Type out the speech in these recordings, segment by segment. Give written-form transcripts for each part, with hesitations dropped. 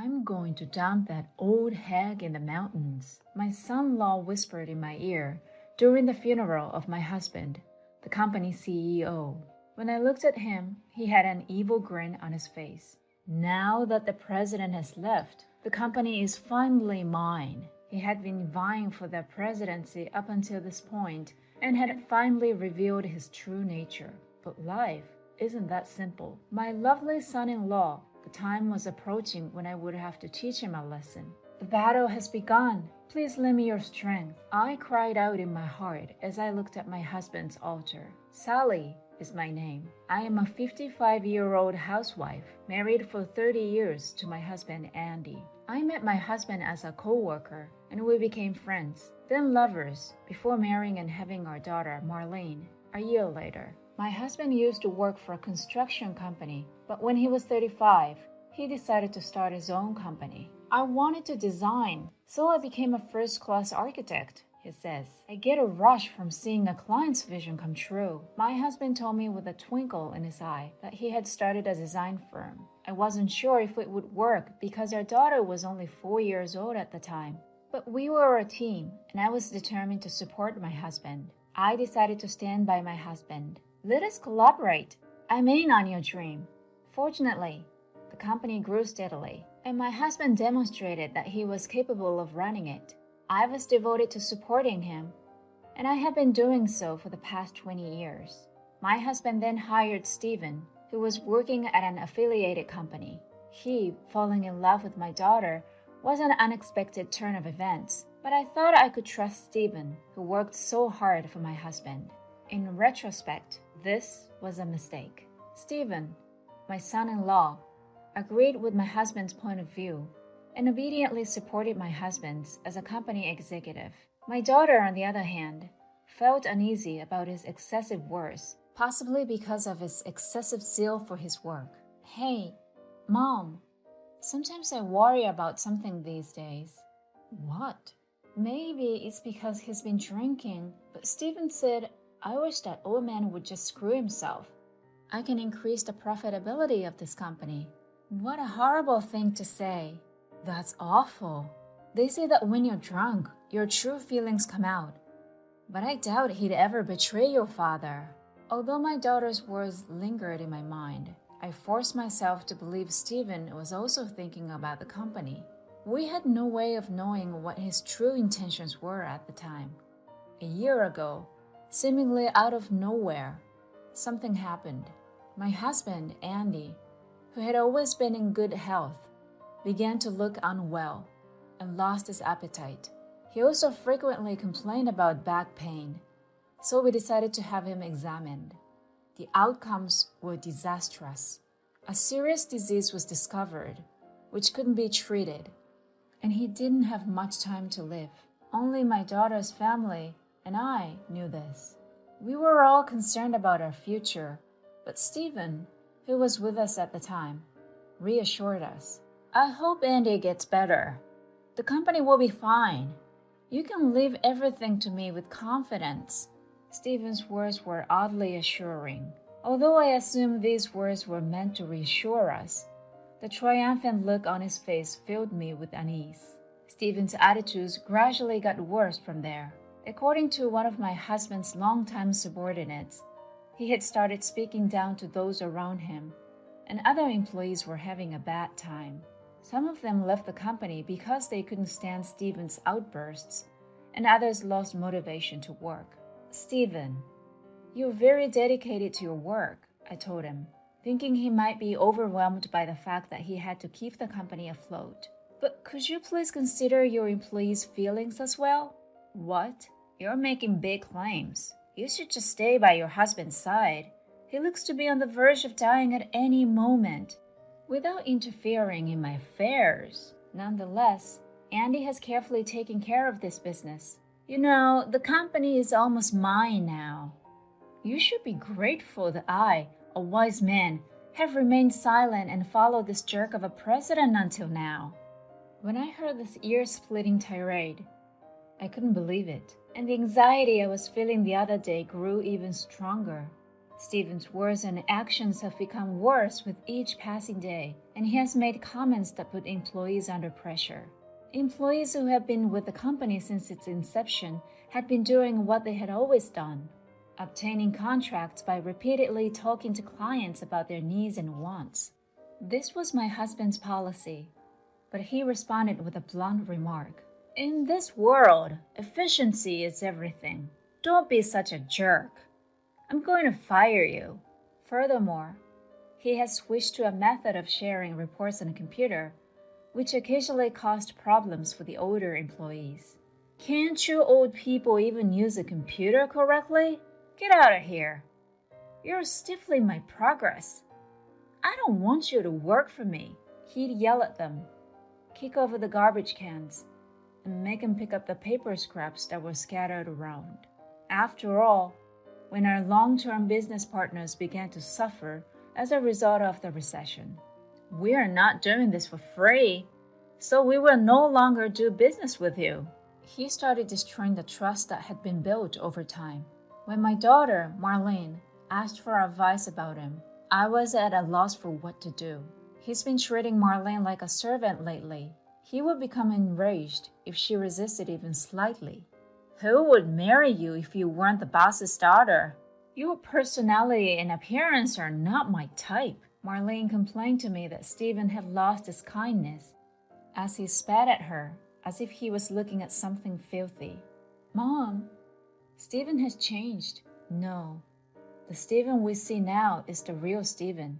"I'm going to dump that old hag in the mountains," my son-in-law whispered in my ear during the funeral of my husband, the company CEO. When I looked at him, he had an evil grin on his face. "Now that the president has left, the company is finally mine." He had been vying for the presidency up until this point and had finally revealed his true nature. But life isn't that simple. My lovely son-in-law, the time was approaching when I would have to teach him a lesson. "The battle has begun. Please lend me your strength," I cried out in my heart as I looked at my husband's altar. Sally is my name. I am a 55-year-old housewife, married for 30 years to my husband Andy. I met my husband as a co-worker, and we became friends, then lovers, before marrying and having our daughter, Marlene, a year later. My husband used to work for a construction company, but when he was 35, he decided to start his own company. "I wanted to design, so I became a first-class architect," he says. "I get a rush from seeing a client's vision come true." My husband told me with a twinkle in his eye that he had started a design firm. I wasn't sure if it would work because our daughter was only 4 years old at the time. But we were a team, and I was determined to support my husband. I decided to stand by my husband. "Let us collaborate. I'm in on your dream." Fortunately, the company grew steadily, and my husband demonstrated that he was capable of running it. I was devoted to supporting him, and I have been doing so for the past 20 years. My husband then hired Stephen, who was working at an affiliated company. He, falling in love with my daughter, was an unexpected turn of events, but I thought I could trust Stephen, who worked so hard for my husband. In retrospect, this was a mistake. Stephen, my son-in-law, agreed with my husband's point of view and obediently supported my husband's as a company executive. My daughter, on the other hand, felt uneasy about his excessive words, possibly because of his excessive zeal for his work. "Hey, Mom, sometimes I worry about something these days." "What?" "Maybe it's because he's been drinking, but Stephen said, 'I wish that old man would just screw himself. I can increase the profitability of this company.'" What a horrible thing to say. That's awful. They say that when you're drunk, your true feelings come out. But I doubt he'd ever betray your father. Although my daughter's words lingered in my mind, I forced myself to believe Stephen was also thinking about the company. We had no way of knowing what his true intentions were at the time. A year ago, seemingly out of nowhere, something happened. My husband, Andy, who had always been in good health, began to look unwell and lost his appetite. He also frequently complained about back pain, so we decided to have him examined. The outcomes were disastrous. A serious disease was discovered, which couldn't be treated, and he didn't have much time to live. Only my daughter's family and I knew this. We were all concerned about our future, but Stephen, who was with us at the time, reassured us. "I hope Andy gets better. The company will be fine. You can leave everything to me with confidence." Stephen's words were oddly assuring. Although I assumed these words were meant to reassure us, the triumphant look on his face filled me with unease. Stephen's attitudes gradually got worse from there. According to one of my husband's longtime subordinates, he had started speaking down to those around him, and other employees were having a bad time. Some of them left the company because they couldn't stand Stephen's outbursts, and others lost motivation to work. "Stephen, you're very dedicated to your work," I told him, thinking he might be overwhelmed by the fact that he had to keep the company afloat. "But could you please consider your employees' feelings as well?" "What? You're making big claims. You should just stay by your husband's side. He looks to be on the verge of dying at any moment, without interfering in my affairs." Nonetheless, Andy has carefully taken care of this business. "You know, the company is almost mine now. You should be grateful that I, a wise man, have remained silent and followed this jerk of a president until now." When I heard this ear-splitting tirade, I couldn't believe it, and the anxiety I was feeling the other day grew even stronger. Stephen's words and actions have become worse with each passing day, and he has made comments that put employees under pressure. Employees who have been with the company since its inception had been doing what they had always done, obtaining contracts by repeatedly talking to clients about their needs and wants. This was my husband's policy, but he responded with a blunt remark. In this world, efficiency is everything. Don't be such a jerk. I'm going to fire you. Furthermore, he has switched to a method of sharing reports on a computer, which occasionally caused problems for the older employees. Can't you old people even use a computer correctly? Get out of here. You're stifling my progress. I don't want you to work for me. He'd yell at them, kick over the garbage cans, and make them pick up the paper scraps that were scattered around. After all, when our long-term business partners began to suffer as a result of the recession, we are not doing this for free, so we will no longer do business with you. He started destroying the trust that had been built over time. When my daughter, Marlene, asked for advice about him, I was at a loss for what to do. He's been treating Marlene like a servant lately. He would become enraged if she resisted even slightly. Who would marry you if you weren't the boss's daughter? Your personality and appearance are not my type. Marlene complained to me that Stephen had lost his kindness as he spat at her as if he was looking at something filthy. Mom, Stephen has changed. No, the Stephen we see now is the real Stephen.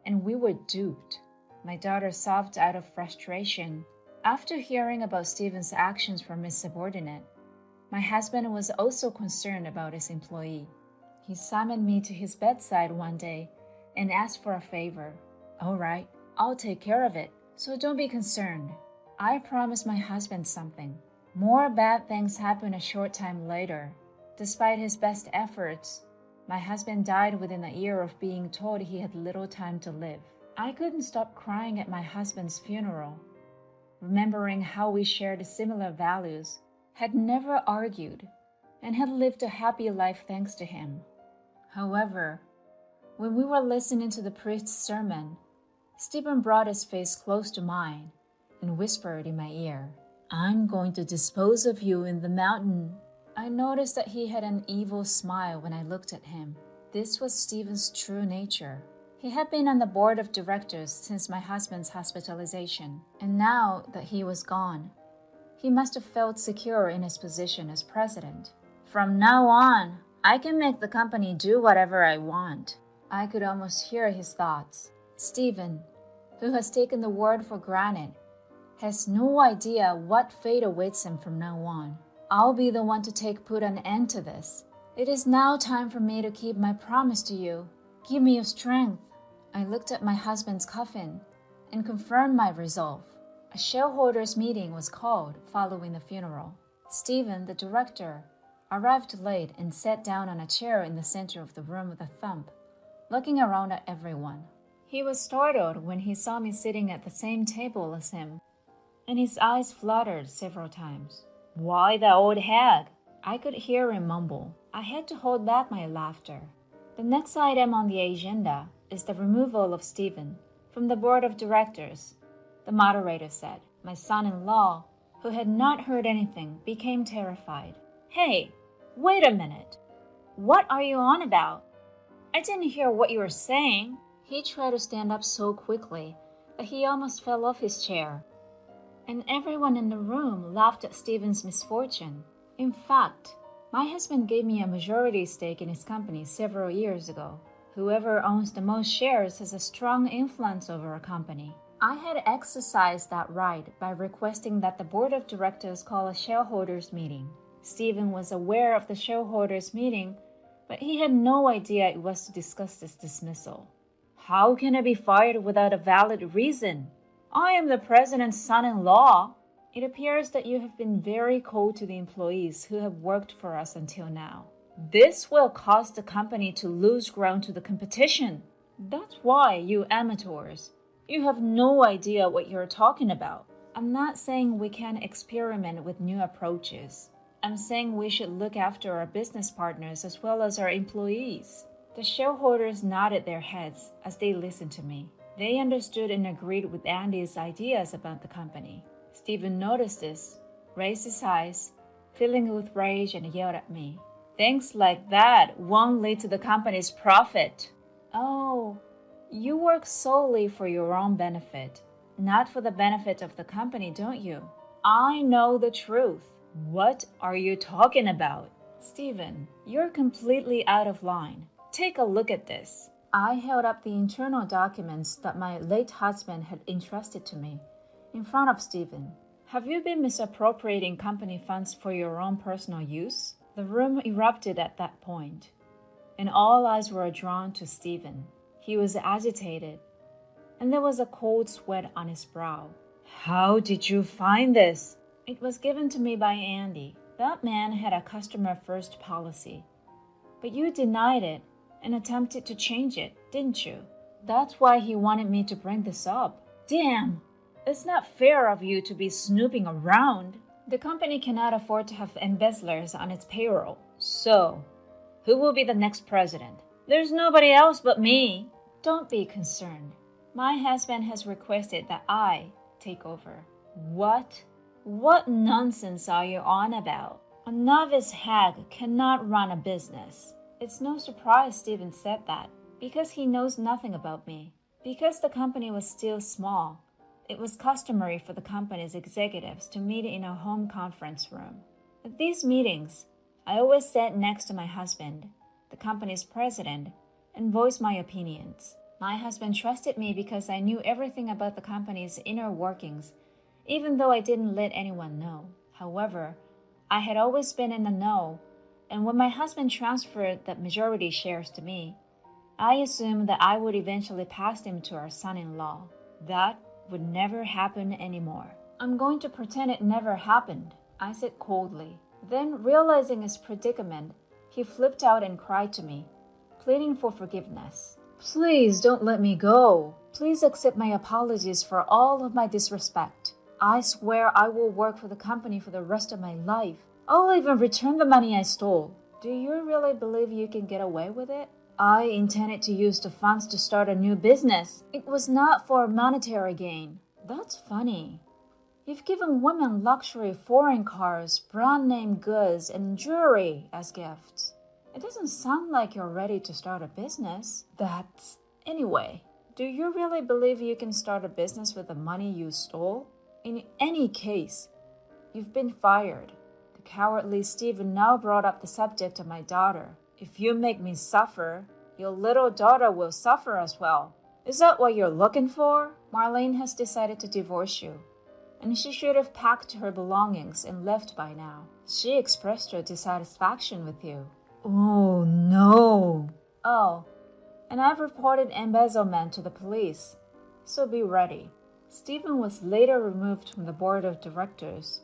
And we were duped. My daughter sobbed out of frustration. After hearing about Stephen's actions from his subordinate, my husband was also concerned about his employee. He summoned me to his bedside one day and asked for a favor. All right, I'll take care of it, so don't be concerned. I promised my husband something. More bad things happened a short time later. Despite his best efforts, my husband died within a year of being told he had little time to live. I couldn't stop crying at my husband's funeral, remembering how we shared similar values, had never argued, and had lived a happy life thanks to him. However, when we were listening to the priest's sermon, Stephen brought his face close to mine and whispered in my ear, I'm going to dispose of you in the mountain. I noticed that he had an evil smile when I looked at him. This was Stephen's true nature. He had been on the board of directors since my husband's hospitalization, and now that he was gone, he must have felt secure in his position as president. From now on, I can make the company do whatever I want. I could almost hear his thoughts. Stephen, who has taken the word for granted, has no idea what fate awaits him from now on. I'll be the one to put an end to this. It is now time for me to keep my promise to you. Give me your strength. I looked at my husband's coffin and confirmed my resolve. A shareholders' meeting was called following the funeral. Stephen, the director, arrived late and sat down on a chair in the center of the room with a thump, looking around at everyone. He was startled when he saw me sitting at the same table as him, and his eyes fluttered several times. Why the old hag? I could hear him mumble. I had to hold back my laughter. The next item on the agenda is the removal of Stephen from the board of directors, the moderator said. My son-in-law, who had not heard anything, became terrified. Hey, wait a minute. What are you on about? I didn't hear what you were saying. He tried to stand up so quickly that he almost fell off his chair, and everyone in the room laughed at Stephen's misfortune. In fact, my husband gave me a majority stake in his company several years ago. Whoever owns the most shares has a strong influence over a company. I had exercised that right by requesting that the board of directors call a shareholders meeting. Stephen was aware of the shareholders meeting, but he had no idea it was to discuss this dismissal. How can I be fired without a valid reason? I am the president's son-in-law. It appears that you have been very cold to the employees who have worked for us until now. This will cause the company to lose ground to the competition. That's why, you amateurs, you have no idea what you're talking about. I'm not saying we can't experiment with new approaches. I'm saying we should look after our business partners as well as our employees. The shareholders nodded their heads as they listened to me. They understood and agreed with Andy's ideas about the company. Stephen noticed this, raised his eyes, filling with rage, and yelled at me. Things like that won't lead to the company's profit. Oh, you work solely for your own benefit, not for the benefit of the company, don't you? I know the truth. What are you talking about? Stephen, you're completely out of line. Take a look at this. I held up the internal documents that my late husband had entrusted to me in front of Stephen. Have you been misappropriating company funds for your own personal use? The room erupted at that point, and all eyes were drawn to Stephen. He was agitated, and there was a cold sweat on his brow. How did you find this? It was given to me by Andy. That man had a customer-first policy. But you denied it and attempted to change it, didn't you? That's why he wanted me to bring this up. Damn! It's not fair of you to be snooping around. The company cannot afford to have embezzlers on its payroll. So, who will be the next president? There's nobody else but me. Don't be concerned. My husband has requested that I take over. What? What nonsense are you on about? A novice hag cannot run a business. It's no surprise Stephen said that, because he knows nothing about me. Because the company was still small, it was customary for the company's executives to meet in a home conference room. At these meetings, I always sat next to my husband, the company's president, and voiced my opinions. My husband trusted me because I knew everything about the company's inner workings, even though I didn't let anyone know. However, I had always been in the know, and when my husband transferred the majority shares to me, I assumed that I would eventually pass them to our son-in-law. That would never happen anymore. I'm going to pretend it never happened, I said coldly. Then, realizing his predicament, he flipped out and cried to me, pleading for forgiveness. Please don't let me go. Please accept my apologies for all of my disrespect. I swear I will work for the company for the rest of my life. I'll even return the money I stole. Do you really believe you can get away with it? I intended to use the funds to start a new business. It was not for monetary gain. That's funny. You've given women luxury foreign cars, brand-name goods, and jewelry as gifts. It doesn't sound like you're ready to start a business. Anyway, do you really believe you can start a business with the money you stole? In any case, you've been fired. The cowardly Stephen now brought up the subject of my daughter. If you make me suffer, your little daughter will suffer as well. Is that what you're looking for? Marlene has decided to divorce you, and she should have packed her belongings and left by now. She expressed her dissatisfaction with you. Oh, no. Oh, and I've reported embezzlement to the police, so be ready. Stephen was later removed from the board of directors,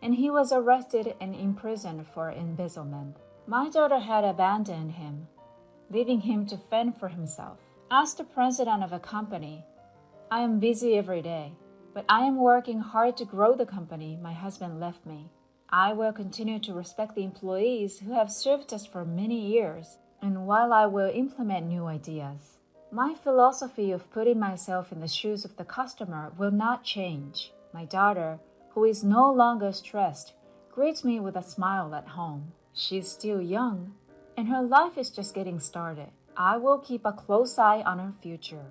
and he was arrested and imprisoned for embezzlement. My daughter had abandoned him, leaving him to fend for himself. As the president of a company, I am busy every day, but I am working hard to grow the company my husband left me. I will continue to respect the employees who have served us for many years, and while I will implement new ideas, my philosophy of putting myself in the shoes of the customer will not change. My daughter, who is no longer stressed, greets me with a smile at home. She's still young, and her life is just getting started. I will keep a close eye on her future.